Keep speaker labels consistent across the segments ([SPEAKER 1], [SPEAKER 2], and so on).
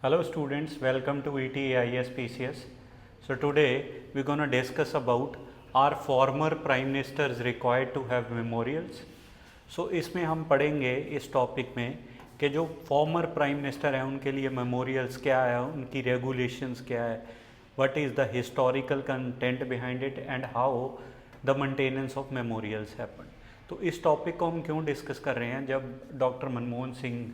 [SPEAKER 1] Hello students, welcome to ETAIS PCS. So today we're going to discuss about are former prime ministers required to have memorials. So इसमें हम पढ़ेंगे इस topic में कि जो farmer prime minister हैं उनके लिए मेमोरियल्स क्या है, उनकी रेगुलेशंस क्या है, what is the historical content behind it and how the maintenance of memorials happen. तो इस टॉपिक को हम क्यों डिस्कस कर रहे हैं, जब डॉक्टर मनमोहन सिंह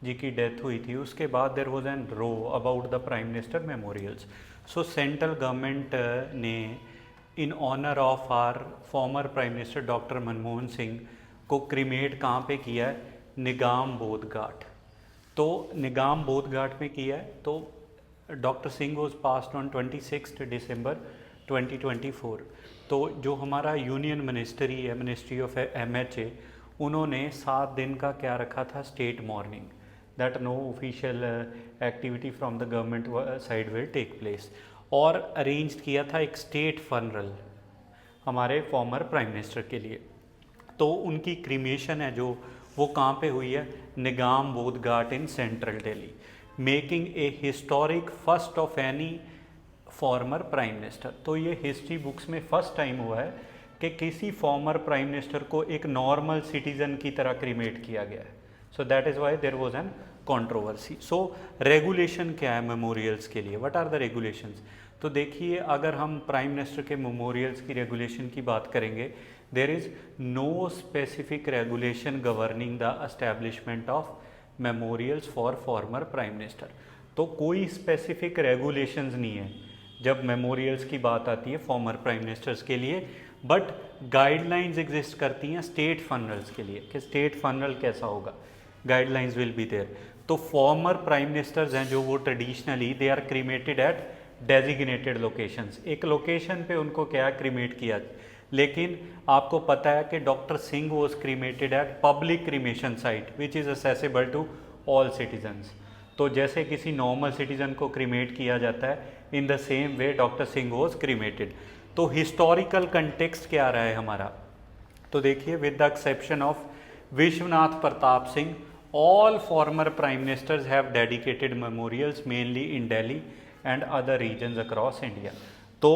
[SPEAKER 1] जी की डेथ हुई थी उसके बाद there was an row about the prime minister memorials. So central government ने in honour of our former prime minister doctor Manmohan Singh को क्रीमेट कहाँ पे किया है, निगाम बोध घाट। तो निगाम बोध घाट में किया है। तो doctor Singh was passed on 26 December 2024। तो जो हमारा यूनियन मिनिस्ट्री है, मिनिस्ट्री ऑफ MHA, उन्होंने 7 दिन का क्या रखा था, state mourning, that no official activity from the government side will take place, और अरेंज किया था एक स्टेट फनरल हमारे फॉर्मर प्राइम मिनिस्टर के लिए। तो उनकी क्रीमेशन है जो वो कहाँ पे हुई है, Nigam Bodh Ghat in central Delhi, making a historic first of any former prime minister. तो ये हिस्ट्री बुक्स में फर्स्ट टाइम हुआ है कि किसी फॉर्मर प्राइम मिनिस्टर को एक नॉर्मल सिटीजन की तरह क्रीमेट किया गया है। So that is why there was an controversy. So regulation क्या है मेमोरियल्स के लिए, व्हाट आर द रेगुलेशंस। तो देखिए, अगर हम प्राइम मिनिस्टर के मेमोरियल्स की रेगुलेशन की बात करेंगे, there is no specific regulation governing the establishment of memorials for former prime minister. तो कोई स्पेसिफिक रेगुलेशंस नहीं है जब मेमोरियल्स की बात आती है फॉर्मर प्राइम मिनिस्टर्स के लिए, बट गाइडलाइंस एग्जिस्ट करती हैं स्टेट फनरल्स के लिए कि स्टेट फनरल कैसा होगा, गाइडलाइंस विल बी देयर। तो फॉर्मर प्राइम मिनिस्टर्स हैं जो वो traditionally they are cremated at designated locations, एक लोकेशन पे उनको क्या क्रीमेट किया। लेकिन आपको पता है कि doctor Singh was cremated at public cremation site which is accessible to all citizens. तो जैसे किसी नॉर्मल सिटीजन को क्रीमेट किया जाता है, in the same way doctor Singh was cremated. तो हिस्टोरिकल कंटेक्स्ट क्या रहा है हमारा, तो देखिए, with the exception of Vishwanath Pratap Singh, all former prime ministers have dedicated memorials mainly in Delhi and other regions across India। तो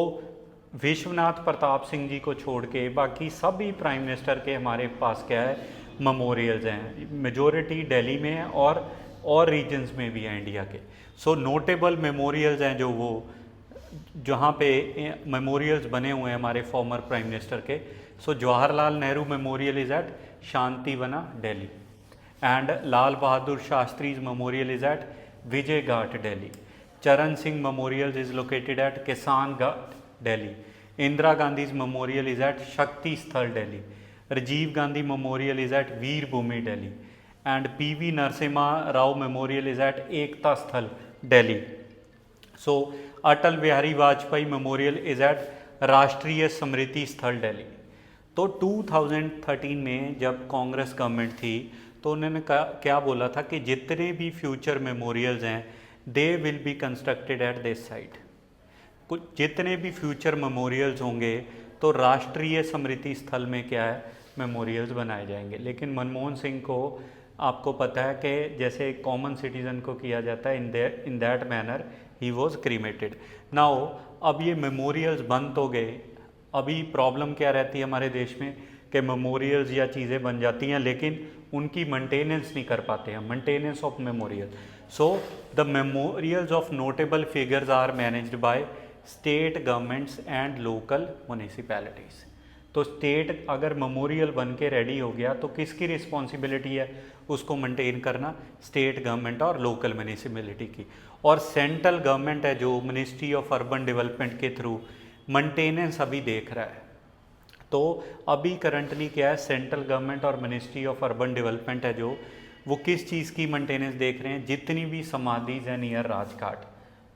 [SPEAKER 1] विश्वनाथ प्रताप सिंह जी को छोड़ के बाकी सभी प्राइम मिनिस्टर के हमारे पास क्या है, मेमोरियल्स हैं। मेजॉरिटी दिल्ली में है और रीजन्स में भी हैं इंडिया के। सो नोटेबल मेमोरियल्स हैं जो वो जहाँ पे मेमोरियल्स बने हुए हैं हमारे फॉर्मर प्राइम मिनिस्टर के। So Jawaharlal Nehru memorial is at Shantivana Delhi, and Lal Bahadur Shastri's memorial is at Vijay Ghat, Delhi. Charan Singh memorial is located at Kisan Ghat, Delhi. Indira Gandhi's memorial is at Shakti Sthal, Delhi. Rajiv Gandhi memorial is at Veer Bhumi, Delhi. And PV Narasimha Rao memorial is at Ekta Sthal, Delhi. So Atal Bihari Vajpayee memorial is at Rashtriya Smriti Sthal, Delhi. तो 2013 में जब Congress government थी तो उन्होंने क्या बोला था कि जितने भी फ्यूचर मेमोरियल्स हैं they will be constructed at this site. कुछ जितने भी फ्यूचर मेमोरियल्स होंगे तो राष्ट्रीय स्मृति स्थल में क्या है, मेमोरियल्स बनाए जाएंगे। लेकिन मनमोहन सिंह को आपको पता है कि जैसे कॉमन सिटीज़न को किया जाता है, in that manner he was cremated. Now अब ये मेमोरियल्स बन तो गए, अभी प्रॉब्लम क्या रहती है हमारे देश में कि मेमोरियल्स या चीज़ें बन जाती हैं लेकिन उनकी मेंटेनेंस नहीं कर पाते हैं, maintenance of memorial. So the memorials of notable figures are managed by state governments and local municipalities. तो स्टेट अगर मेमोरियल बन के रेडी हो गया तो किसकी रिस्पॉन्सिबिलिटी है उसको मेंटेन करना, स्टेट गवर्नमेंट और लोकल म्यूनिसिपैलिटी की। और सेंट्रल गवर्नमेंट है जो मिनिस्ट्री ऑफ अर्बन डेवलपमेंट के थ्रू मेंटेनेंस अभी देख रहा है। तो अभी करंटली क्या है, सेंट्रल गवर्नमेंट और मिनिस्ट्री ऑफ अर्बन डेवलपमेंट है जो वो किस चीज़ की मेंटेनेंस देख रहे हैं, जितनी भी समाधिज हैं near Rajghat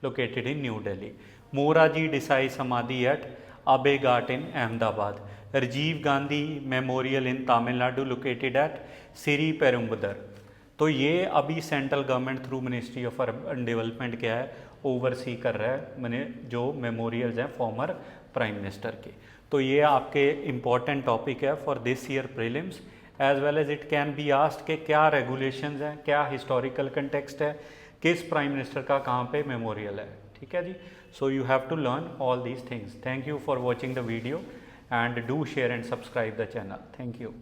[SPEAKER 1] located in New Delhi, Morarji Desai samadhi at Abhay Ghat in Ahmedabad, Rajiv Gandhi memorial in Tamil Nadu located at Sri Perumbudur. तो ये अभी central government through ministry of urban development क्या है, ओवरसी कर रहा है मैंने जो मेमोरियल्स हैं फॉर्मर प्राइम मिनिस्टर के। तो ये आपके इम्पॉर्टेंट टॉपिक है for this year prelims, as well as it can be asked कि क्या रेगुलेशंस हैं, क्या हिस्टोरिकल कंटेक्स्ट है, किस प्राइम मिनिस्टर का कहाँ पे मेमोरियल है, ठीक है जी। So you have to learn all these things. Thank you for watching the video and do share and subscribe the channel. Thank you.